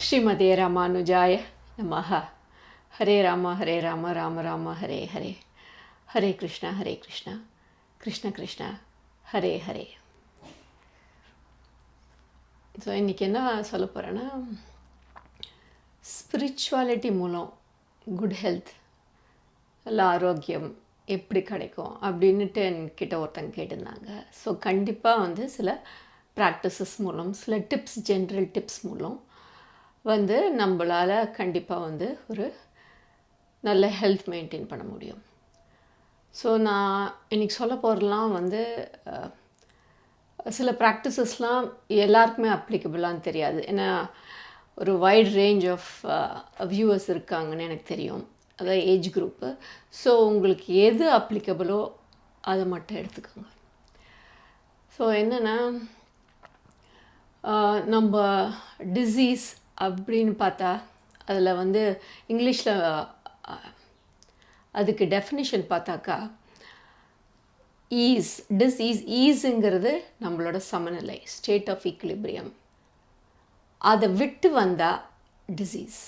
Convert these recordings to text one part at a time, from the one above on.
ஸ்ரீமதே ராமானுஜாய நமஹ. ஹரே ராம ராம ராம ஹரே ஹரே, ஹரே கிருஷ்ணா கிருஷ்ண கிருஷ்ண ஹரே ஹரே. ஸோ இன்றைக்கி என்ன சொல்ல போகிறேன்னா, ஸ்பிரிச்சுவாலிட்டி மூலம் குட் ஹெல்த், நல்ல ஆரோக்கியம் எப்படி கிடைக்கும் அப்படின்ட்டு என்கிட்ட ஒருத்தங்க கேட்டிருந்தாங்க. ஸோ கண்டிப்பாக வந்து சில ப்ராக்டிசஸ் மூலம், சில டிப்ஸ், ஜென்ரல் டிப்ஸ் மூலம் வந்து நம்மளால் கண்டிப்பாக வந்து ஒரு நல்ல ஹெல்த் மெயின்டைன் பண்ண முடியும். ஸோ நான் இன்றைக்கி சொல்ல போகிறலாம் வந்து சில ப்ராக்டிசஸ்லாம் எல்லாருக்குமே அப்ளிகபிளான்னு தெரியாது. ஏன்னா ஒரு வைட் ரேஞ்ச் ஆஃப் வியூவர்ஸ் இருக்காங்கன்னு எனக்கு தெரியும், அதாவது ஏஜ் குரூப்பு. ஸோ உங்களுக்கு எது அப்ளிகபிளோ அதை மட்டும் எடுத்துக்கோங்க. ஸோ என்னென்னா, நம்ம டிசீஸ் அப்படின்னு பார்த்தா அதில் வந்து இங்கிலீஷில் அதுக்கு டெஃபினிஷன் பார்த்தாக்கா ஈஸுங்கிறது நம்மளோட சமநிலை, ஸ்டேட் ஆஃப் ஈக்விலிபிரியம். அதை விட்டு வந்தால் டிசீஸ்.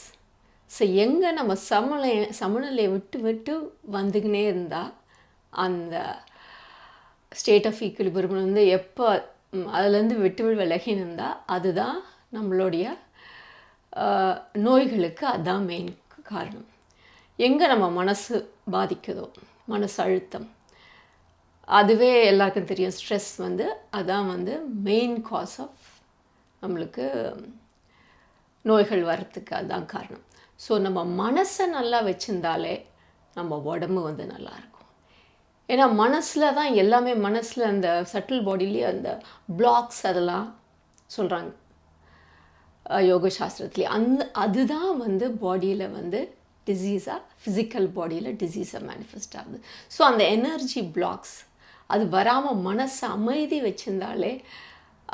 ஸோ எங்கே நம்ம சமநிலையை விட்டு வந்துக்கினே இருந்தால் அந்த ஸ்டேட் ஆஃப் ஈக்விலிபிரியம் வந்து எப்போ அதுலேருந்து விட்டு விலகினிருந்தால் அதுதான் நம்மளுடைய நோய்களுக்கு அதுதான் மெயின் காரணம். எங்கே நம்ம மனசு பாதிக்குதோ, மனசு அழுத்தம், அதுவே எல்லாருக்கும் தெரியும். ஸ்ட்ரெஸ் வந்து அதான் வந்து மெயின் காஸ் ஆஃப் நம்மளுக்கு நோய்கள் வர்றதுக்கு அதுதான் காரணம். ஸோ நம்ம மனசை நல்லா வச்சுருந்தாலே நம்ம உடம்பு வந்து நல்லாயிருக்கும். ஏன்னா மனசில் தான் எல்லாமே, மனசில் அந்த சட்டில் பாடியிலேயே அந்த பிளாக்ஸ் அதெல்லாம் சொல்கிறாங்க யோக சாஸ்திரத்துலேயே. அதுதான் வந்து பாடியில் வந்து டிசீஸாக, ஃபிசிக்கல் பாடியில் டிசீஸாக மேனிஃபெஸ்ட் ஆகுது. ஸோ அந்த எனர்ஜி பிளாக்ஸ் அது வராமல் மனசை அமைதி வச்சுருந்தாலே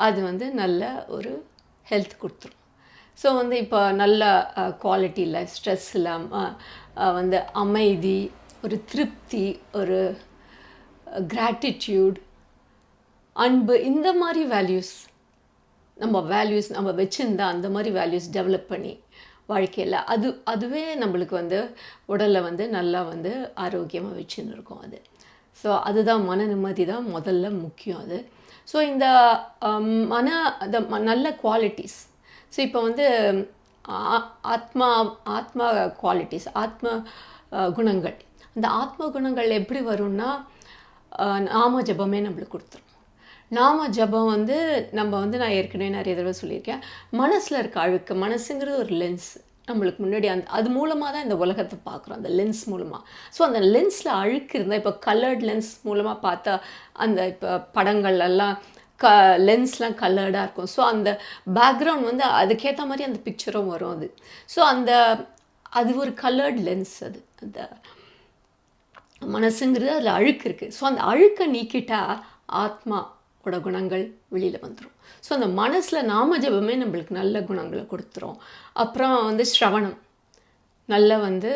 அது வந்து நல்ல ஒரு ஹெல்த் கொடுத்துரும். ஸோ வந்து இப்போ நல்ல குவாலிட்டி லைஃப், ஸ்ட்ரெஸ் இல்லாமல் வந்து அமைதி, ஒரு திருப்தி, ஒரு கிராட்டிடியூட், அன்பு, இந்த மாதிரி வேல்யூஸ் நம்ம வச்சுருந்தா அந்த மாதிரி வேல்யூஸ் டெவலப் பண்ணி வாழ்க்கையில் அதுவே நம்மளுக்கு வந்து உடலில் வந்து நல்லா வந்து ஆரோக்கியமாக வச்சுன்னு இருக்கும் அது. ஸோ அதுதான் மன நிம்மதி தான் முதல்ல முக்கியம் அது. ஸோ இந்த நல்ல குவாலிட்டிஸ், ஸோ இப்போ வந்து ஆத்மா குவாலிட்டிஸ், ஆத்ம குணங்கள். அந்த ஆத்ம குணங்கள் எப்படி வரும்னா, நாம ஜபமே நம்மளுக்கு கொடுத்துரும். நாம ஜபம் வந்து நம்ம வந்து, நான் ஏற்கனவே நிறைய தடவை சொல்லியிருக்கேன், மனசில் இருக்க அழுக்கு, மனசுங்கிறது ஒரு லென்ஸ். நம்மளுக்கு முன்னாடி அது மூலமாக தான் இந்த உலகத்தை பார்க்குறோம், அந்த லென்ஸ் மூலமாக. ஸோ அந்த லென்ஸில் அழுக்கு இருந்தால், இப்போ கலர்ட் லென்ஸ் மூலமாக பார்த்தா அந்த இப்போ படங்கள்லாம் லென்ஸ்லாம் கலர்டாக இருக்கும். ஸோ அந்த பேக்ரவுண்ட் வந்து அதுக்கேற்ற மாதிரி அந்த பிக்சரும் வரும் அது. ஸோ அது ஒரு கலர்ட் லென்ஸ். அந்த மனசுங்கிறது அதில் அழுக்கு இருக்குது. ஸோ அந்த அழுக்கை நீக்கிட்டால் ஆத்மாவோட குணங்கள் வெளியில் வந்துடும். ஸோ அந்த மனசில் நாம ஜபமே நம்மளுக்கு நல்ல குணங்களை கொடுத்துரும். அப்புறம் வந்து ஸ்ரவணம், நல்ல வந்து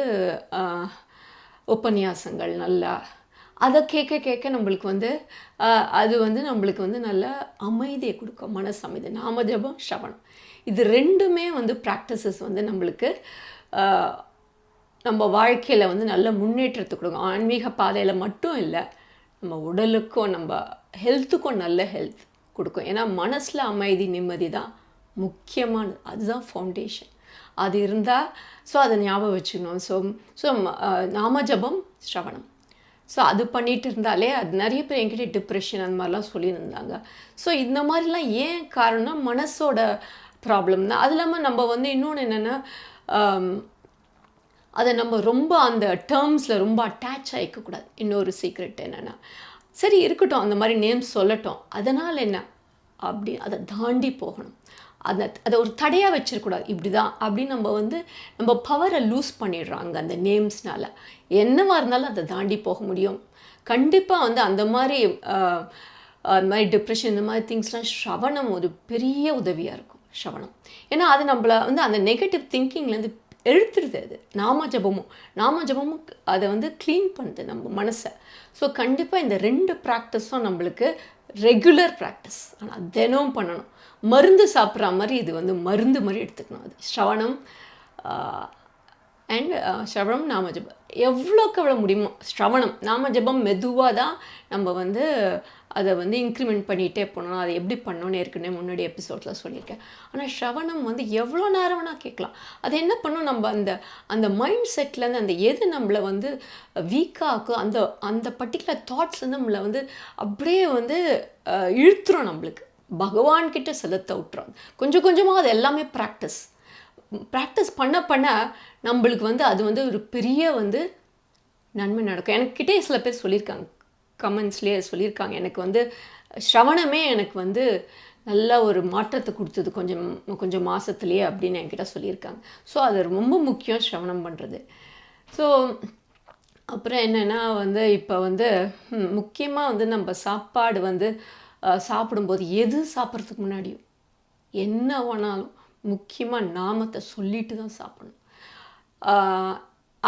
உபன்யாசங்கள், நல்லா அதை கேட்க நம்மளுக்கு வந்து அது வந்து நம்மளுக்கு வந்து நல்ல அமைதியை கொடுக்கும், மனசு அமைதி. நாம ஜபம், ஸ்ரவணம், இது ரெண்டுமே வந்து ப்ராக்டிசஸ் வந்து நம்மளுக்கு நம்ம வாழ்க்கையில் வந்து நல்ல முன்னேற்றத்தை கொடுக்கும். ஆன்மீக பாதையில் மட்டும் இல்லை, நம்ம உடலுக்கும் நம்ம ஹெல்த்துக்கும் நல்ல ஹெல்த் கொடுக்கும். ஏன்னா மனசில் அமைதி, நிம்மதி தான் முக்கியமானது, அதுதான் ஃபவுண்டேஷன். அது இருந்தால், ஸோ அதை ஞாபகம் வச்சுக்கணும். ஸோ நாம ஜபம், ஸ்ரவணம், ஸோ அது பண்ணிகிட்டு இருந்தாலே அது நிறைய பேர் என்கிட்ட டிப்ரெஷன் அந்த மாதிரிலாம் சொல்லியிருந்தாங்க. ஸோ இந்த மாதிரிலாம் ஏன் காரணம்னா மனசோட ப்ராப்ளம் தான். அது இல்லாமல் நம்ம வந்து இன்னொன்று என்னென்னா, அதை நம்ம ரொம்ப அந்த டேர்ம்ஸில் ரொம்ப அட்டாச் ஆகிக்கக்கூடாது. இன்னொரு சீக்ரெட் என்னென்னா, சரி இருக்கட்டும், அந்த மாதிரி நேம்ஸ் சொல்லட்டும், அதனால் என்ன அப்படி அதை தாண்டி போகணும். அதை ஒரு தடையாக வச்சிடக்கூடாது. இப்படி தான் அப்படின்னு நம்ம வந்து நம்ம பவரை லூஸ் பண்ணிடுறாங்க அந்த நேம்ஸ்னால். என்னவாக இருந்தாலும் அதை தாண்டி போக முடியும். கண்டிப்பாக வந்து அந்த மாதிரி டிப்ரெஷன், இந்த மாதிரி திங்ஸ்லாம் ஸ்ரவணம் ஒரு பெரிய உதவியாக இருக்கும். ஸ்ரவணம், ஏன்னா அது நம்மளை வந்து அந்த நெகட்டிவ் திங்கிங்லேருந்து எழுத்துருது. அது நாம ஜபமும் அதை வந்து க்ளீன் பண்ணுது நம்ம மனசை. ஸோ கண்டிப்பாக இந்த ரெண்டு ப்ராக்டிஸும் நம்மளுக்கு ரெகுலர் ப்ராக்டிஸ், ஆனால் தினமும் பண்ணணும். மருந்து சாப்பிட்ற மாதிரி இது வந்து மருந்து மாதிரி எடுத்துக்கணும். அது ஸ்ரவணம் அண்ட் ஸ்ரவணம் நாம ஜபம் எவ்வளோக்கு எவ்வளோ முடியுமோ. ஸ்ரவணம் நாம ஜபம் மெதுவாக தான் நம்ம வந்து அதை வந்து இன்க்ரிமெண்ட் பண்ணிகிட்டே போகணும். அதை எப்படி பண்ணணும்னு ஏற்கனவே முன்னாடி எபிசோடில் சொல்லியிருக்கேன். ஆனால் ஸ்ரவணம் வந்து எவ்வளோ நேரம் வேணால் கேட்கலாம். அது என்ன பண்ணும், நம்ம அந்த மைண்ட் செட்லேருந்து அந்த எது நம்மளை வந்து வீக்காக்கும், அந்த பர்டிகுலர் தாட்ஸ்லேருந்து நம்மளை வந்து அப்படியே வந்து இழுத்துரும், நம்மளுக்கு பகவான்கிட்ட செலுத்த விட்டுரும். கொஞ்சம் கொஞ்சமாக அது எல்லாமே ப்ராக்டிஸ் பண்ண நம்மளுக்கு வந்து அது வந்து ஒரு பெரிய வந்து நன்மை நடக்கும். எனக்கிட்டே சில பேர் சொல்லியிருக்காங்க, கமெண்ட்ஸ்லேயே சொல்லியிருக்காங்க, எனக்கு வந்து ஸ்ரவணமே எனக்கு வந்து நல்ல ஒரு மாற்றத்தை கொடுத்தது கொஞ்சம் மாதத்துலேயே அப்படின்னு என்கிட்ட சொல்லியிருக்காங்க. ஸோ அது ரொம்ப முக்கியம் ஸ்ரவணம் பண்ணுறது. ஸோ அப்புறம் என்னென்னா வந்து இப்போ வந்து முக்கியமாக வந்து நம்ம சாப்பாடு வந்து சாப்பிடும்போது எது சாப்பிட்றதுக்கு முன்னாடியும் என்ன வேணாலும் முக்கியமாக நாமத்தை சொல்லிட்டு தான் சாப்பிடணும்.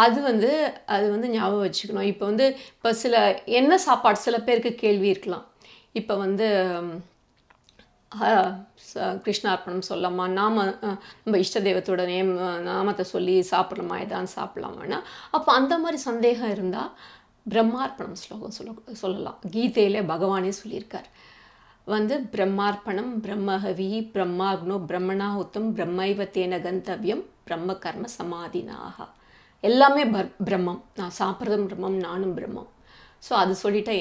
அது வந்து ஞாபகம் வச்சுக்கணும். இப்போ என்ன சாப்பாடு சில பேருக்கு கேள்வி இருக்கலாம். இப்போ வந்து கிருஷ்ணார்ப்பணம் சொல்லலாமா, நம்ம இஷ்ட தெய்வத்தோட நாமத்தை சொல்லி சாப்பிடலாமா, எதான் சாப்பிடலாமான்னா, அப்போ அந்த மாதிரி சந்தேகம் இருந்தால் பிரம்மார்ப்பணம் ஸ்லோகம் சொல்லலாம். கீதையிலே பகவானே சொல்லியிருக்கார் வந்து பிரம்மார்ப்பணம் பிரம்மஹவி brahmagnau brahmāṇā hutam brahmaiva tena gantavyaṁ brahma-karma-samādhinā. எல்லாமே பிரம்மம், நான் சாப்பிட்றதும் பிரம்மம், நானும் பிரம்மம். ஸோ அது சொல்லிட்டா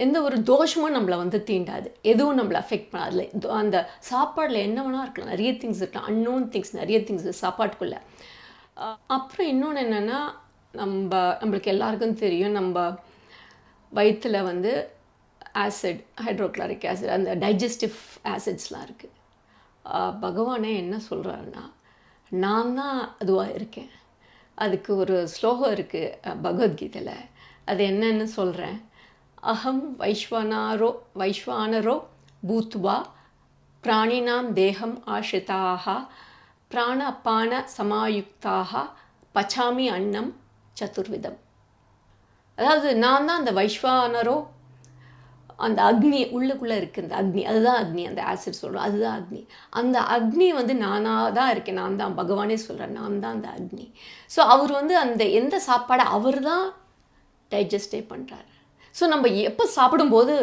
எந்த ஒரு தோஷமும் நம்மளை வந்து தீண்டாது, எதுவும் நம்மளை அஃபெக்ட் பண்ணாது. அந்த சாப்பாடில் என்ன வேணா இருக்கலாம், நிறைய திங்ஸ் இருக்கலாம், அன்னோன் திங்ஸ் நிறைய திங்ஸ் சாப்பாட்டுக்குள்ளே. அப்புறம் இன்னொன்று என்னென்னா, நம்மளுக்கு எல்லாருக்கும் தெரியும், நம்ம வயிற்றில் வந்து ஆசிட், ஹைட்ரோக்ளோரிக் ஆசிட், அந்த டைஜஸ்டிவ் ஆசிட்ஸ்லாம் இருக்குது. பகவானே என்ன சொல்கிறாருன்னா, நான் தான் அதுவாக இருக்கேன். அதுக்கு ஒரு ஸ்லோகம் இருக்குது பகவத்கீதையில். அது என்னன்னு சொல்கிறேன். அஹம் vaiśhvānaro bhūtvā prāṇināṁ deham āśhritaḥ prāṇāpāna-samāyuktaḥ pachāmy annaṁ chatur-vidham. அதாவது நான் தான் அந்த வைஸ்வானரோ, அந்த அக்னி உள்ளுக்குள்ளே இருக்குது, அந்த அக்னி, அதுதான் அக்னி. அந்த ஆசிட் சொல்கிறோம், அதுதான் அக்னி. அந்த அக்னி வந்து நானாக தான் இருக்கேன், நான் தான். பகவானே சொல்கிறேன், நான் தான் அந்த அக்னி. ஸோ அவர் வந்து அந்த எந்த சாப்பாடை அவர் தான் டைஜஸ்டே பண்ணுறாரு. ஸோ நம்ம எப்போ சாப்பிடும்போது,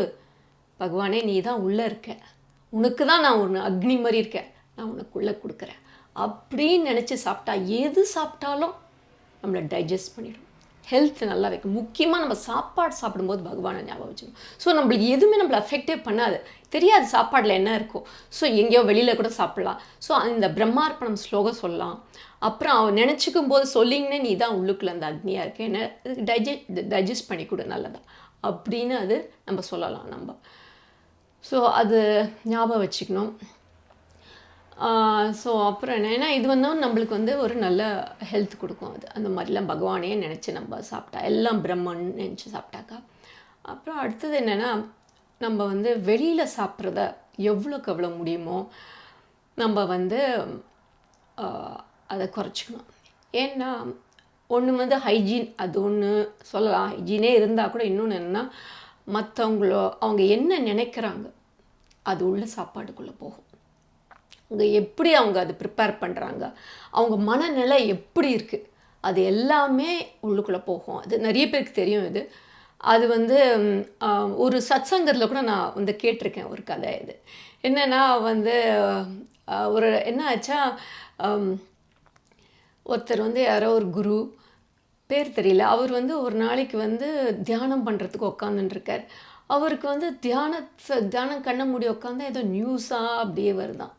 பகவானே நீ தான் உள்ளே இருக்க, உனக்கு தான் நான் ஒன்று அக்னி மாதிரி இருக்கேன், நான் உனக்கு உள்ளே கொடுக்குறேன் அப்படின்னு நினச்சி சாப்பிட்டா எது சாப்பிட்டாலும் நம்மளை டைஜஸ்ட் பண்ணிடும், ஹெல்த் நல்லா வைக்கும். முக்கியமாக நம்ம சாப்பாடு சாப்பிடும்போது பகவானை ஞாபகம் வச்சுக்கணும். ஸோ நம்மளுக்கு எதுவுமே நம்மளை அஃபெக்டே பண்ணாது, தெரியாது சாப்பாடில் என்ன இருக்கும். ஸோ எங்கேயோ வெளியில் கூட சாப்பிட்லாம். ஸோ இந்த பிரம்மார்ப்பணம் ஸ்லோகம் சொல்லலாம். அப்புறம் அவன் நினச்சிக்கும் போது சொல்லிங்கன்னே நீ தான் உள்ளுக்குள்ளே அந்த அக்னியாக இருக்கேன், என்ன டைஜஸ்ட் பண்ணி கொடு நல்லதா அப்படின்னு அது நம்ம சொல்லலாம் நம்ம. ஸோ அது ஞாபகம் வச்சுக்கணும். ஸோ அப்புறம் என்னென்னா, இது வந்து நம்மளுக்கு வந்து ஒரு நல்ல ஹெல்த் கொடுக்கும். அது அந்த மாதிரிலாம் பகவானே நினச்சி நம்ம சாப்பிட்டா, எல்லாம் பிரம்மன் நினச்சி சாப்பிட்டாக்கா. அப்புறம் அடுத்தது என்னென்னா, நம்ம வந்து வெளியில் சாப்பிட்றத எவ்வளோக்கு எவ்வளோ முடியுமோ நம்ம வந்து அதை குறைச்சிக்கணும். ஏன்னா ஒன்று வந்து ஹைஜீன், அது ஒன்று சொல்லலாம், ஹைஜீனே இருந்தால் கூட. இன்னொன்று என்னென்னா, அவங்க என்ன நினைக்கிறாங்க அது உள்ள சாப்பாடுக்குள்ளே போகும். எப்படி அவங்க அது ப்ரிப்பேர் பண்ணுறாங்க, அவங்க மனநிலை எப்படி இருக்குது, அது எல்லாமே உள்ளுக்குள்ளே போகும். அது நிறைய பேருக்கு தெரியும். அது வந்து ஒரு சத்சங்கத்தில் கூட நான் வந்து கேட்டிருக்கேன் ஒரு கதை. இது என்னென்னா வந்து என்ன ஆச்சா, ஒருத்தர் வந்து யாரோ ஒரு குரு, பேர் தெரியல, அவர் வந்து ஒரு நாளைக்கு வந்து தியானம் பண்ணுறதுக்கு உட்காந்துட்டுருக்கார். அவருக்கு வந்து தியானம் கண்ண மூடி உட்காந்தா ஏதோ நியூஸாக அப்படியே வருதான்,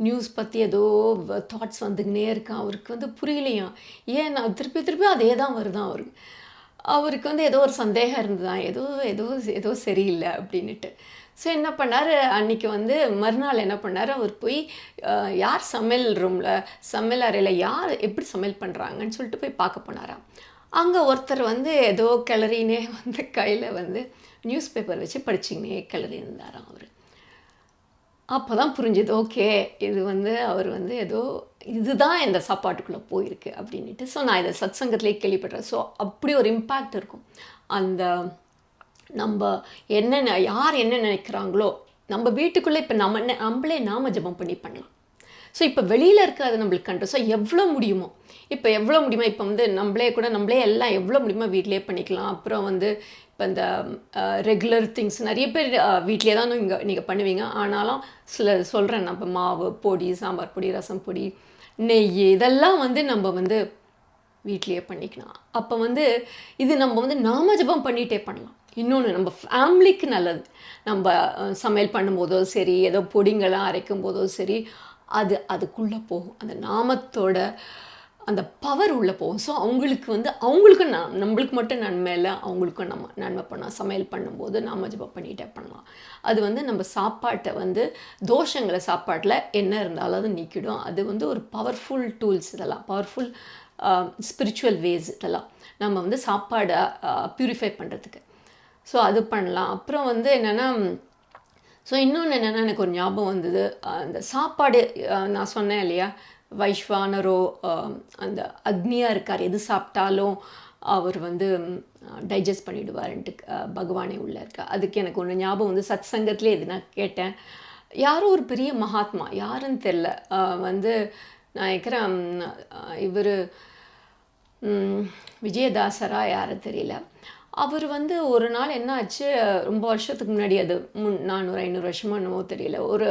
நியூஸ் பற்றி ஏதோ தாட்ஸ் வந்துக்கினே இருக்கான். அவருக்கு வந்து புரியலையாம், ஏன் நான் திருப்பி அதே தான் வருதான். அவருக்கு வந்து ஏதோ ஒரு சந்தேகம் இருந்துதான், ஏதோ சரியில்லை அப்படின்ட்டு. ஸோ என்ன பண்ணார், அன்றைக்கி வந்து மறுநாள் என்ன பண்ணார், அவர் போய் யார் சமையல் அறையில் யார் எப்படி சமையல் பண்ணுறாங்கன்னு சொல்லிட்டு போய் பார்க்க போனாராம். அங்கே ஒருத்தர் வந்து ஏதோ கிளறினே வந்து கையில் வந்து நியூஸ் பேப்பர் வச்சு படிச்சிங்கனே கிளறி இருந்தாராம் அவர். அப்போ தான் புரிஞ்சுது, ஓகே இது வந்து அவர் வந்து ஏதோ இதுதான் இந்த சாப்பாட்டுக்குள்ளே போயிருக்கு அப்படின்ட்டு. ஸோ நான் இதை சத்சங்கத்திலே கேள்விப்படுறேன். ஸோ அப்படி ஒரு இம்பேக்ட் இருக்கும். அந்த நம்ம யார் என்ன நினைக்கிறாங்களோ நம்ம வீட்டுக்குள்ளே இப்போ நம்மளே நாம ஜபம் பண்ணலாம். ஸோ இப்போ வெளியில் இருக்காது நம்மளுக்கு கண்ட்ரோல். ஸோ எவ்வளோ முடியுமோ இப்போ வந்து நம்மளே எல்லாம் எவ்வளோ முடியுமோ வீட்டிலே பண்ணிக்கலாம். அப்புறம் வந்து இப்போ இந்த ரெகுலர் திங்ஸ் நிறைய பேர் வீட்டிலே தான் நீங்கள் பண்ணுவீங்க. ஆனாலும் சொல்கிறேன், நம்ம மாவு பொடி, சாம்பார் பொடி, ரசம் பொடி, நெய் இதெல்லாம் வந்து நம்ம வந்து வீட்லேயே பண்ணிக்கலாம். அப்போ வந்து இது நம்ம வந்து நாம ஜபம் பண்ணிகிட்டே பண்ணலாம். இன்னொன்று, நம்ம ஃபேமிலிக்கு நல்லது. நம்ம சமையல் பண்ணும்போதோ சரி, ஏதோ பொடிங்கெல்லாம் அரைக்கும் போதோ சரி, அதுக்குள்ளே போகும். அந்த நாமத்தோட அந்த பவர் உள்ளே போகும். ஸோ அவங்களுக்கும் நம்மளுக்கு மட்டும் நன்மை இல்லை, அவங்களுக்கும் நம்ம நன்மை பண்ணலாம். சமையல் பண்ணும்போது நாம ஜபம் பண்ணிகிட்டே பண்ணலாம். அது வந்து நம்ம சாப்பாட்டை வந்து தோஷங்களை சாப்பாட்டில் என்ன இருந்தாலும் அது நீக்கிடும். அது வந்து ஒரு பவர்ஃபுல் டூல்ஸ். இதெல்லாம் பவர்ஃபுல் ஸ்பிரிச்சுவல் வேஸ். இதெல்லாம் நம்ம வந்து சாப்பாடை ப்யூரிஃபை பண்ணுறதுக்கு. ஸோ அது பண்ணலாம். அப்புறம் வந்து என்னென்னா, ஸோ இன்னொன்று என்னென்னா, எனக்கு ஒரு ஞாபகம் வந்தது. அந்த சாப்பாடு நான் சொன்னேன் இல்லையா, வைśhvānaro அந்த அக்னியாக இருக்கார், எது சாப்பிட்டாலும் அவர் வந்து டைஜஸ்ட் பண்ணிவிடுவார்ன்ட்டு பகவானே உள்ளே இருக்கா. அதுக்கு எனக்கு ஒன்று ஞாபகம் வந்து சத் சங்கத்திலே இது நான் கேட்டேன். யாரோ ஒரு பெரிய மகாத்மா, யாருன்னு தெரில, வந்து நான் இருக்கிறேன், இவர் விஜயதாசரா யாரை தெரியல. அவர் வந்து ஒரு நாள் என்ன ஆச்சு, ரொம்ப வருஷத்துக்கு முன்னாடி, அது 400-500 வருஷமோ என்னமோ தெரியல, ஒரு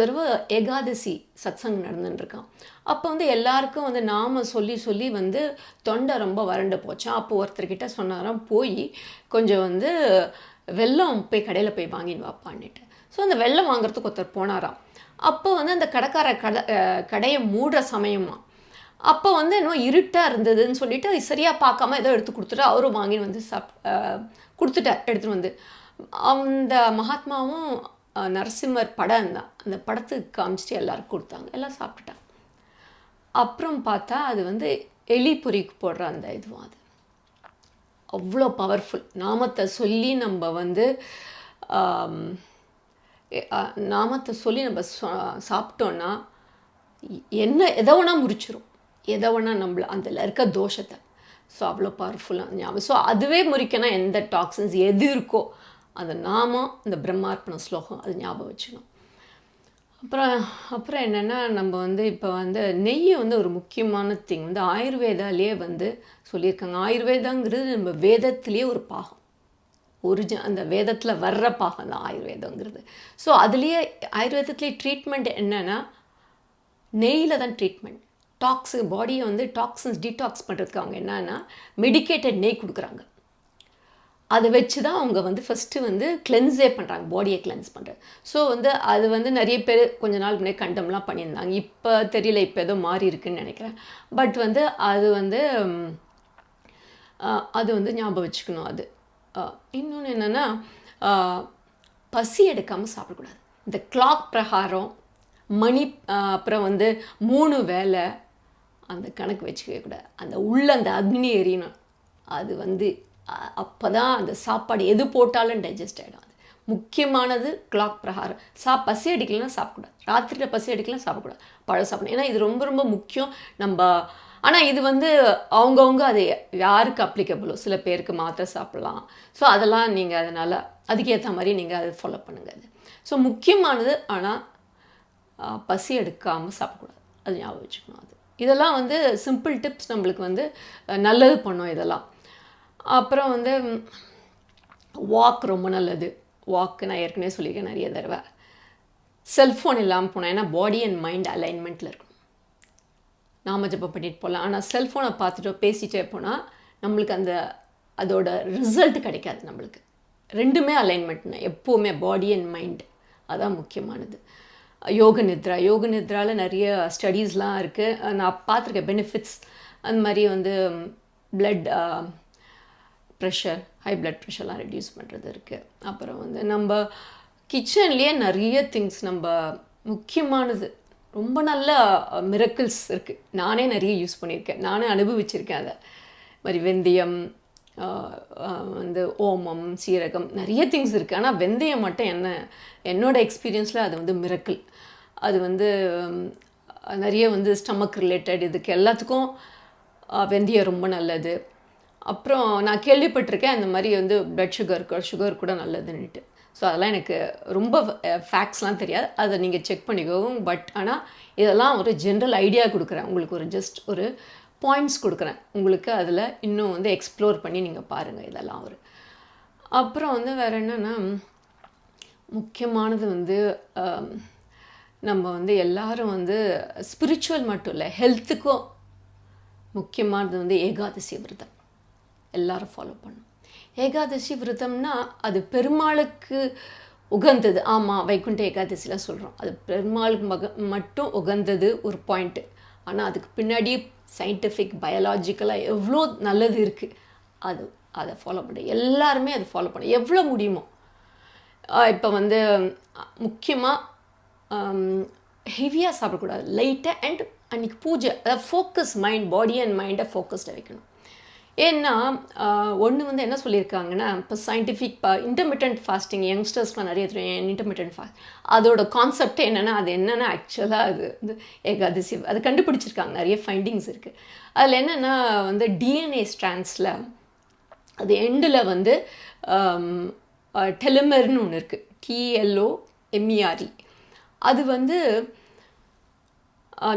தடவை ஏகாதசி சத்சங்கம் நடந்துட்டுருக்கான். அப்போ வந்து எல்லாருக்கும் வந்து நாம சொல்லி வந்து தொண்டை ரொம்ப வறண்டு போச்சான். அப்போ ஒருத்தர்கிட்ட சொன்னாராம், போய் கொஞ்சம் வந்து வெல்லம் போய் கடையில் போய் வாங்கின்னு வாப்பான்னுட்டு. ஸோ அந்த வெல்லம் வாங்குறதுக்கு ஒருத்தர் போனாராம். அப்போ வந்து அந்த கடையை மூடுற சமயமா. அப்போ வந்து இன்னும் இருட்டாக இருந்ததுன்னு சொல்லிட்டு அது சரியாக பார்க்காம ஏதோ எடுத்து கொடுத்துட்டு அவரும் வாங்கின்னு வந்து கொடுத்துட்டார். எடுத்துகிட்டு வந்து அந்த மகாத்மாவும் நரசிம்மர் படம் தான், அந்த படத்துக்கு காமிச்சிட்டு எல்லாருக்கும் கொடுத்தாங்க. எல்லாம் சாப்பிட்டுட்டாங்க. அப்புறம் பார்த்தா அது வந்து எலி பொறிக்கு போடுற அந்த இதுவும் அது அவ்வளோ பவர்ஃபுல். நாமத்தை சொல்லி நம்ம வந்து சாப்பிட்டோன்னா எதை வேணா முறிச்சிரும், எதை வேணா நம்மள அதில் இருக்க தோஷத்தை. ஸோ அவ்வளோ பவர்ஃபுல்லாக ஞாபகம். ஸோ அதுவே முறிக்கணும், எந்த டாக்ஸின்ஸ் எது இருக்கோ அந்த நாமம், இந்த பிரம்மார்ப்பணம் ஸ்லோகம் அது ஞாபகம் வச்சுக்கணும். அப்புறம் என்னென்னா, நம்ம வந்து இப்போ வந்து நெய் வந்து ஒரு முக்கியமான திங் வந்து ஆயுர்வேதாலேயே வந்து சொல்லியிருக்காங்க. ஆயுர்வேதாங்கிறது நம்ம வேதத்திலே ஒரு பாகம், அந்த வேதத்தில் வர்ற பாகம் தான் ஆயுர்வேதங்கிறது. ஸோ அதுலேயே ஆயுர்வேதத்துலேயே ட்ரீட்மெண்ட் என்னென்னா, நெய்யில் தான் ட்ரீட்மெண்ட். பாடியை வந்து டாக்ஸின்ஸ் டீடாக்ஸ் பண்ணுறதுக்கு அவங்க என்னன்னா மெடிக்கேட்டட் நெய் கொடுக்குறாங்க. அதை வச்சு தான் அவங்க வந்து ஃபஸ்ட்டு வந்து கிளென்ஸே பண்ணுறாங்க, பாடியை கிளென்ஸ் பண்ணுறது. ஸோ வந்து அது வந்து நிறைய பேர் கொஞ்ச நாள் முன்னாடி கண்டம்லாம் பண்ணியிருந்தாங்க. இப்போ தெரியல, இப்போ ஏதோ மாறி இருக்குன்னு நினைக்கிறேன். பட் வந்து அது வந்து ஞாபகம் வச்சுக்கணும். அது இன்னொன்று என்னென்னா, பசி எடுக்காமல் சாப்பிடக்கூடாது. இந்த கிளாக் பிரகாரம் மணி அப்புறம் வந்து 3 வேளை அந்த கணக்கு வச்சுக்கவே கூடாது. அந்த அக்னி எரியணும். அது வந்து அப்போ தான் அந்த சாப்பாடு எது போட்டாலும் டைஜஸ்ட் ஆகிடும். அது முக்கியமானது. கிளாக் பிரகாரம் பசி அடிக்கலைன்னா சாப்பிடக்கூடாது. ராத்திரியில் பசி அடிக்கலாம் சாப்பிடக்கூடாது, பழம் சாப்பிடணும். ஏன்னா இது ரொம்ப ரொம்ப முக்கியம். ஆனால் இது வந்து அவங்கவுங்க அது யாருக்கு அப்ளிகபிளோ, சில பேருக்கு மாத்திரை சாப்பிடலாம். ஸோ அதெல்லாம் நீங்கள் அதனால் அதுக்கேற்ற மாதிரி நீங்கள் அதை ஃபாலோ பண்ணுங்கள். அது ஸோ முக்கியமானது. ஆனால் பசி எடுக்காமல் சாப்பிடக்கூடாது, அது ஞாபகம் வச்சுக்கணும். இதெல்லாம் வந்து சிம்பிள் டிப்ஸ் நம்மளுக்கு வந்து நல்லது பண்ணும் இதெல்லாம். அப்புறம் வந்து வாக் ரொம்ப நல்லது. வாக்கு நான் ஏற்கனவே சொல்லியிருக்கேன் நிறைய தடவை. செல்ஃபோன் இல்லாமல் போனால், ஏன்னா பாடி அண்ட் மைண்ட் அலைன்மெண்ட்டில் இருக்கணும். நாம ஜபம் பண்ணிட்டு போகலாம். ஆனால் செல்ஃபோனை பார்த்துட்டோ பேசிகிட்டே போனால் நம்மளுக்கு அதோட ரிசல்ட் கிடைக்காது. நம்மளுக்கு ரெண்டுமே அலைன்மெண்ட்னா எப்போவுமே பாடி அண்ட் மைண்ட், அதான் முக்கியமானது. யோக நித்ராவில் நிறைய ஸ்டடீஸ்லாம் இருக்குது, நான் பார்த்துருக்கேன் பெனிஃபிட்ஸ். அந்த மாதிரி வந்து பிளட் ப்ரெஷர், ஹை பிளட் ப்ரெஷர்லாம் ரெடியூஸ் பண்ணுறது இருக்குது. அப்புறம் வந்து நம்ம கிச்சன்லேயே நிறைய திங்ஸ், நம்ம முக்கியமானது ரொம்ப நல்ல மிரக்கிள்ஸ் இருக்குது. நானே நிறைய யூஸ் பண்ணியிருக்கேன், நானே அனுபவிச்சிருக்கேன். அதை மாதிரி வெந்தயம், வந்து ஓமம், சீரகம், நிறைய திங்ஸ் இருக்குது. ஆனால் வெந்தயம் மட்டும் என்னோடய எக்ஸ்பீரியன்ஸில் அது வந்து மிரக்கிள். அது வந்து நிறைய வந்து ஸ்டமக் ரிலேட்டட் இதுக்கு எல்லாத்துக்கும் வெந்தயம் ரொம்ப நல்லது. அப்புறம் நான் கேள்விப்பட்டிருக்கேன் அந்த மாதிரி வந்து பிளட் சுகர் கூட நல்லதுன்னுட்டு. ஸோ அதெல்லாம் எனக்கு ரொம்ப ஃபேக்ட்ஸ்லாம் தெரியாது, அதை நீங்கள் செக் பண்ணிக்கோங்க. பட் ஆனால் இதெல்லாம் ஒரு ஜென்ரல் ஐடியா கொடுக்குறேன் உங்களுக்கு, ஒரு ஜஸ்ட் ஒரு பாயிண்ட்ஸ் கொடுக்குறேன் உங்களுக்கு. அதில் இன்னும் வந்து எக்ஸ்ப்ளோர் பண்ணி நீங்கள் பாருங்கள் இதெல்லாம். அப்புறம் வந்து வேறு என்னென்னா, முக்கியமானது வந்து நம்ம வந்து எல்லாரும் வந்து ஸ்பிரிச்சுவல் மட்டும் இல்லை, ஹெல்த்துக்கும் முக்கியமானது வந்து ஏகாதசி விரதம் எல்லாரும் ஃபாலோ பண்ணணும். ஏகாதசி விரதம்னா அது பெருமாளுக்கு உகந்தது. ஆமாம், வைகுண்ட ஏகாதசிலாம் சொல்கிறோம், அது பெருமாளுக்கு மட்டும் உகந்தது ஒரு பாயிண்ட்டு. ஆனால் அதுக்கு பின்னாடி சயின்டிஃபிக் பயாலாஜிக்கலாக எவ்வளோ நல்லது இருக்குது. அதை ஃபாலோ பண்ண எல்லாருமே அதை ஃபாலோ பண்ண எவ்வளோ முடியுமோ. இப்போ வந்து முக்கியமாக ஹெவியாக சாப்பிடக்கூடாது, லைட்டாக. அண்ட் அன்றைக்கி பூஜை, அதாவது ஃபோக்கஸ் மைண்ட், பாடி அண்ட் மைண்டை ஃபோக்கஸ்டாக வைக்கணும். ஏன்னா ஒன்று வந்து என்ன சொல்லியிருக்காங்கன்னா, இப்போ சயின்டிஃபிக் இன்டர்மிட்டன்ட் ஃபாஸ்டிங் யங்ஸ்டர்ஸ்லாம் நிறைய தெரியும். இன்டர்மிட்டன்ட் ஃபாஸ்ட் அதோட கான்செப்டே என்னென்னா, அது என்னென்னா ஆக்சுவலாக அது வந்து ஏகாதசி அதை கண்டுபிடிச்சிருக்காங்க, நிறைய ஃபைண்டிங்ஸ் இருக்குது. அதில் என்னென்னா வந்து டிஎன்ஏ ஸ்ட்ராண்ட்ஸில் அது எண்டில் வந்து டெலிமர்னு ஒன்று இருக்குது, TLOMERE. அது வந்து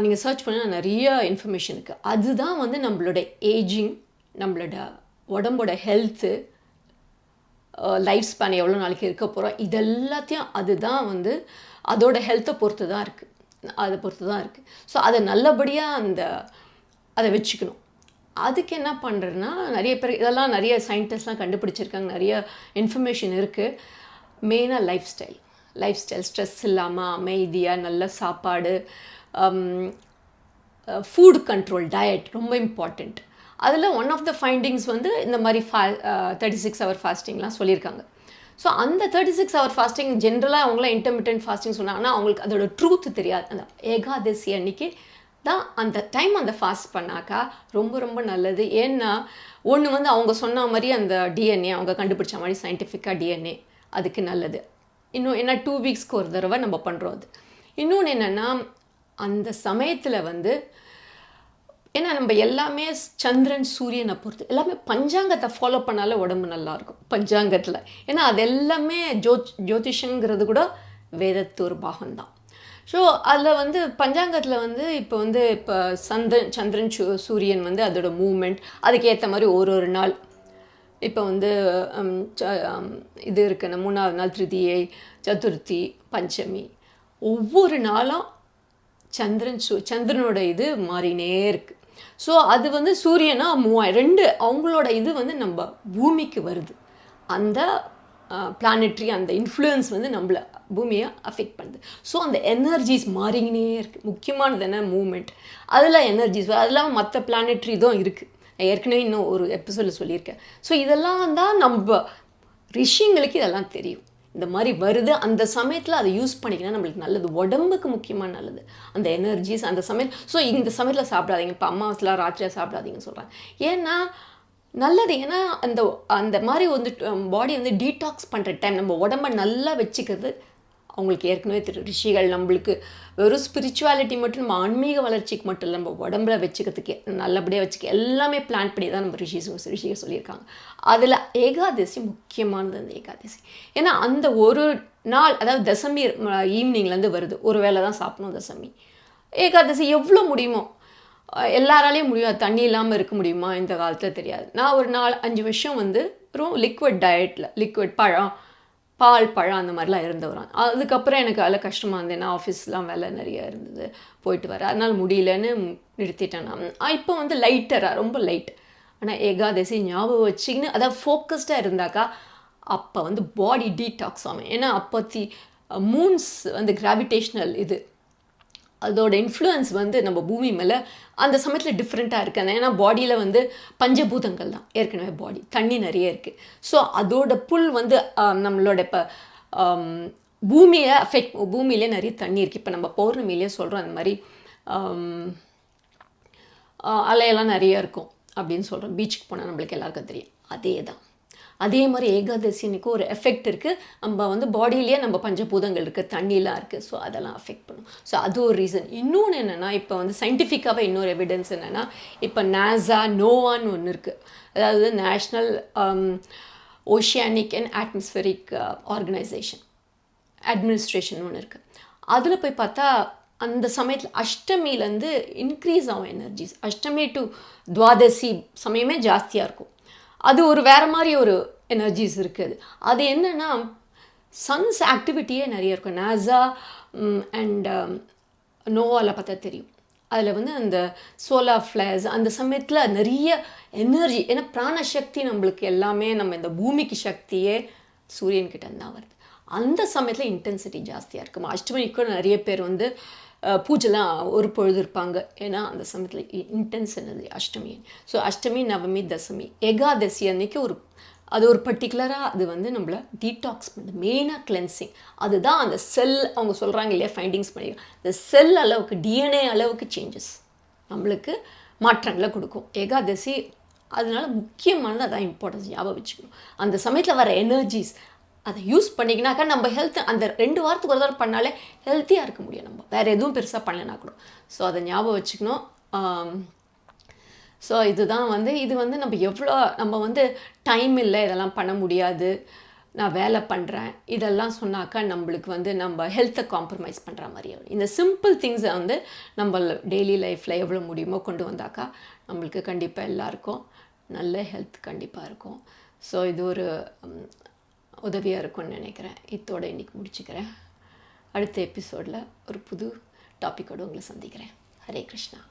நீங்கள் சர்ச் பண்ணால் நிறைய இன்ஃபர்மேஷன் இருக்குது. அதுதான் வந்து நம்மளோட ஏஜிங், நம்மளோட உடம்போட ஹெல்த்து, லைஃப் ஸ்பேன் எவ்வளோ நாளைக்கு இருக்க போகிறோம், இதெல்லாத்தையும் அதுதான் வந்து அதோட ஹெல்த்தை பொறுத்து தான் இருக்குது, அதை பொறுத்து தான் இருக்குது. ஸோ அதை நல்லபடியாக அதை வச்சுக்கணும். அதுக்கு என்ன பண்ணுறதுன்னா, நிறைய பேர் இதெல்லாம் நிறைய சயின்டிஸ்ட்லாம் கண்டுபிடிச்சிருக்காங்க, நிறைய இன்ஃபர்மேஷன் இருக்குது. மெயினாக லைஃப் ஸ்டைல் ஸ்ட்ரெஸ் இல்லாமல் அமைதியாக நல்ல சாப்பாடு, ஃபுட் கண்ட்ரோல், டயட் ரொம்ப இம்பார்ட்டண்ட். அதில் ஒன் ஆஃப் த ஃபைண்டிங்ஸ் வந்து இந்த மாதிரி 36 hour ஃபாஸ்டிங்லாம் சொல்லியிருக்காங்க. ஸோ அந்த 36 hour ஃபாஸ்டிங் ஜென்ரலாக அவங்களாம் இன்டர்மிட்டன்ட் ஃபாஸ்டிங் சொன்னாங்கன்னா அவங்களுக்கு அதோட ட்ரூத் தெரியாது. அந்த ஏகாதசி அன்னைக்கு தான் அந்த டைம் அந்த ஃபாஸ்ட் பண்ணாக்கா ரொம்ப ரொம்ப நல்லது. ஏன்னா ஒன்று வந்து அவங்க சொன்ன மாதிரி அந்த டிஎன்ஏ அவங்க கண்டுபிடிச்ச மாதிரி சயின்டிஃபிக்காக டிஎன்ஏ அதுக்கு நல்லது. இன்னும் என்ன 2 weeksக்கு ஒரு தடவை நம்ம பண்ணுறோம் அது. இன்னொன்று என்னென்னா, அந்த சமயத்தில் வந்து ஏன்னா நம்ம எல்லாமே சந்திரன் சூரியனை பொறுத்து எல்லாமே பஞ்சாங்கத்தை ஃபாலோ பண்ணாலே உடம்பு நல்லாயிருக்கும் பஞ்சாங்கத்தில். ஏன்னா அது எல்லாமே ஜோதிஷங்கிறது கூட வேதத்து ஒரு பாகம்தான். ஸோ அதில் வந்து பஞ்சாங்கத்தில் வந்து இப்போ சந்திரன் சூரியன் வந்து அதோட மூமெண்ட் அதுக்கேற்ற மாதிரி ஒரு நாள் இப்போ வந்து இது இருக்குன்னா 3ஆவது நாள் திருதியை, சதுர்த்தி, பஞ்சமி, ஒவ்வொரு நாளும் சந்திரனோட இது மாறினே இருக்குது. ஸோ அது வந்து சூரியனா 3000 அவங்களோட இது வந்து நம்ம பூமிக்கு வருது. அந்த பிளானட்ரி அந்த இன்ஃப்ளூயன்ஸ் வந்து நம்மளை பூமியை அஃபெக்ட் பண்ணுது. ஸோ அந்த எனர்ஜிஸ் மாறிக்கினே இருக்குது. முக்கியமானது என்ன, மூமெண்ட். அதில் எனர்ஜிஸ் அதெல்லாம் மற்ற பிளானட்ரி இதுவும் இருக்குது. ஏற்கனவே இன்னும் ஒரு எபிசோடில் சொல்லியிருக்கேன். ஸோ இதெல்லாம் தான் நம்ம ரிஷிங்களுக்கு இதெல்லாம் தெரியும். இந்த மாதிரி வருது, அந்த சமயத்தில் அதை யூஸ் பண்ணிக்கினா நம்மளுக்கு நல்லது, உடம்புக்கு முக்கியமாக நல்லது அந்த எனர்ஜிஸ் அந்த சமயம். ஸோ இந்த சமயத்தில் சாப்பிடாதீங்க, இப்போ அம்மாவாசைலாம் ராத்திரியாக சாப்பிடாதீங்கன்னு சொல்கிறாங்க. ஏன்னா நல்லது, ஏன்னா அந்த மாதிரி வந்து பாடி வந்து டீடாக்ஸ் பண்ணுற டைம், நம்ம உடம்பை நல்லா வச்சுக்கிறது. அவங்களுக்கு ஏற்கனவே தெரியும், ரிஷிகள் நம்மளுக்கு வெறும் ஸ்பிரிச்சுவாலிட்டி மட்டும், நம்ம ஆன்மீக வளர்ச்சிக்கு மட்டும் இல்லை, நம்ம உடம்புல வச்சுக்கிறதுக்கு நல்லபடியாக வச்சுக்க எல்லாமே பிளான் பண்ணி தான் நம்ம ரிஷிகள் சொல்லியிருக்காங்க. அதில் ஏகாதசி முக்கியமானது. அந்த ஏகாதசி ஏன்னா அந்த ஒரு நாள், அதாவது தசமி ஈவினிங்லேருந்து வருது, ஒரு வேளை தான் சாப்பிடணும் தசமி. ஏகாதசி எவ்வளோ முடியுமோ எல்லாராலையும் முடியும். தண்ணி இல்லாமல் இருக்க முடியுமா இந்த காலத்தில் தெரியாது. நான் ஒரு 4-5 வருஷம் வந்து வெறும் லிக்விட் டயட்டில், லிக்விட் பால் பழம் அந்த மாதிரிலாம் இருந்தவரான். அதுக்கப்புறம் எனக்கு அதில் கஷ்டமாக இருந்தது. நான் ஆஃபீஸ்லாம் வேலை நிறைய இருந்தது, போயிட்டு வர, அதனால் முடியலன்னு நிறுத்திட்டேன் நான். இப்போ வந்து லைட்டராக, ரொம்ப லைட். ஆனால் ஏகாதசி ஞாபகம் வச்சிக்கின்னு அதாவது ஃபோக்கஸ்டாக இருந்தாக்கா அப்போ வந்து பாடி டீடாக்ஸ் ஆகும். ஏன்னா அப்போத்தி மூன்ஸ் வந்து கிராவிடேஷ்னல் இது அதோட இன்ஃப்ளூயன்ஸ் வந்து நம்ம பூமி மேலே அந்த சமயத்தில் டிஃப்ரெண்ட்டாக இருக்குது. ஏன்னா பாடியில் வந்து பஞ்சபூதங்கள் தான் ஏற்கனவே, பாடி தண்ணி நிறைய இருக்குது. ஸோ அதோட புல் வந்து நம்மளோட இப்போ பூமியை அஃபெக்ட், பூமியிலே நிறைய தண்ணி இருக்குது. இப்போ நம்ம பௌர்ணமியிலே சொல்கிறோம் அந்த மாதிரி அலையெல்லாம் நிறைய இருக்கும் அப்படின்னு சொல்கிறோம். பீச்சுக்கு போனால் நம்மளுக்கு எல்லாருக்கும் தெரியும். அதே மாதிரி ஏகாதசினுக்கு ஒரு எஃபெக்ட் இருக்குது. நம்ம வந்து பாடியிலேயே நம்ம பஞ்சபூதங்கள் இருக்குது, தண்ணிலாம் இருக்குது. ஸோ அதெல்லாம் அஃபெக்ட் பண்ணும். ஸோ அது ஒரு ரீசன். இன்னொன்று என்னென்னா, இப்போ வந்து சயின்டிஃபிக்காகவே இன்னொரு எவிடன்ஸ் என்னென்னா, இப்போ நாசா நோவான்னு ஒன்று இருக்குது. அதாவது national oceanic and atmospheric organisation administration ஒன்று இருக்குது. அதில் போய் பார்த்தா அந்த சமயத்தில் அஷ்டமிலேருந்து இன்க்ரீஸ் ஆகும் எனர்ஜிஸ். அஷ்டமி டு துவாதசி சமயமே ஜாஸ்தியாக இருக்கும். அது ஒரு வேறு மாதிரி ஒரு எனர்ஜிஸ் இருக்குது. அது என்னென்னா சன்ஸ் ஆக்டிவிட்டியே நிறைய இருக்கும். நாசா அண்ட் நோவாவில் பார்த்தா தெரியும். அதில் வந்து அந்த சோலார் ஃப்ளேர்ஸ் அந்த சமயத்தில் நிறைய எனர்ஜி. ஏன்னா பிராணசக்தி நம்மளுக்கு எல்லாமே நம்ம இந்த பூமிக்கு சக்தியே சூரியன்கிட்ட தான் வருது. அந்த சமயத்தில் இன்டென்சிட்டி ஜாஸ்தியாக இருக்கும். அஷ்டமிக்கு நிறைய பேர் வந்து பூஜைலாம் ஒரு பொழுது இருப்பாங்க. ஏன்னா அந்த சமயத்தில் intense energy Ashtami. So Ashtami, Navami, Dashami, Ekadashi அன்னைக்கு அது ஒரு பர்டிகுலராக அது வந்து நம்மளை டீடாக்ஸ் பண்ணுது. மெயினாக கிளென்சிங். அதுதான் அந்த செல் அவங்க சொல்கிறாங்க இல்லையா, ஃபைண்டிங்ஸ் பண்ணியிருக்காங்க. இந்த செல் அளவுக்கு டிஎன்ஏ அளவுக்கு சேஞ்சஸ் நம்மளுக்கு மாற்றங்களை கொடுக்கும் ஏகாதசி. அதனால முக்கியமானது அதான் இம்பார்ட்டன்ஸ் ஞாபகம் வச்சுக்கணும். அந்த சமயத்தில் வர எனர்ஜிஸ் அதை யூஸ் பண்ணிக்கினாக்கா நம்ம ஹெல்த் அந்த 2 வாரத்துக்கு ஒரு தடவை பண்ணாலே ஹெல்த்தியாக இருக்க முடியும். நம்ம வேறு எதுவும் பெருசாக பண்ணலைன்னா கூட. ஸோ அதை ஞாபகம் வச்சுக்கணும். ஸோ இதுதான் வந்து இது வந்து நம்ம வந்து டைம் இல்லை, இதெல்லாம் பண்ண முடியாது, நான் வேலை பண்ணுறேன், இதெல்லாம் சொன்னாக்கா நம்மளுக்கு வந்து நம்ம ஹெல்த்தை காம்ப்ரமைஸ் பண்ணுற மாதிரி. இந்த சிம்பிள் திங்ஸை வந்து நம்ம டெய்லி லைஃப்பில் எவ்வளோ முடியுமோ கொண்டு வந்தாக்கா நம்மளுக்கு கண்டிப்பாக எல்லாருக்கும் நல்ல ஹெல்த் கண்டிப்பாக இருக்கும். ஸோ இது ஒரு உதவியாக இருக்கும்னு நினைக்கிறேன். இதோடு இன்றைக்கி முடிச்சுக்கிறேன். அடுத்த எபிசோடில் ஒரு புது டாப்பிக்கோடு உங்களை சந்திக்கிறேன். ஹரே கிருஷ்ணா.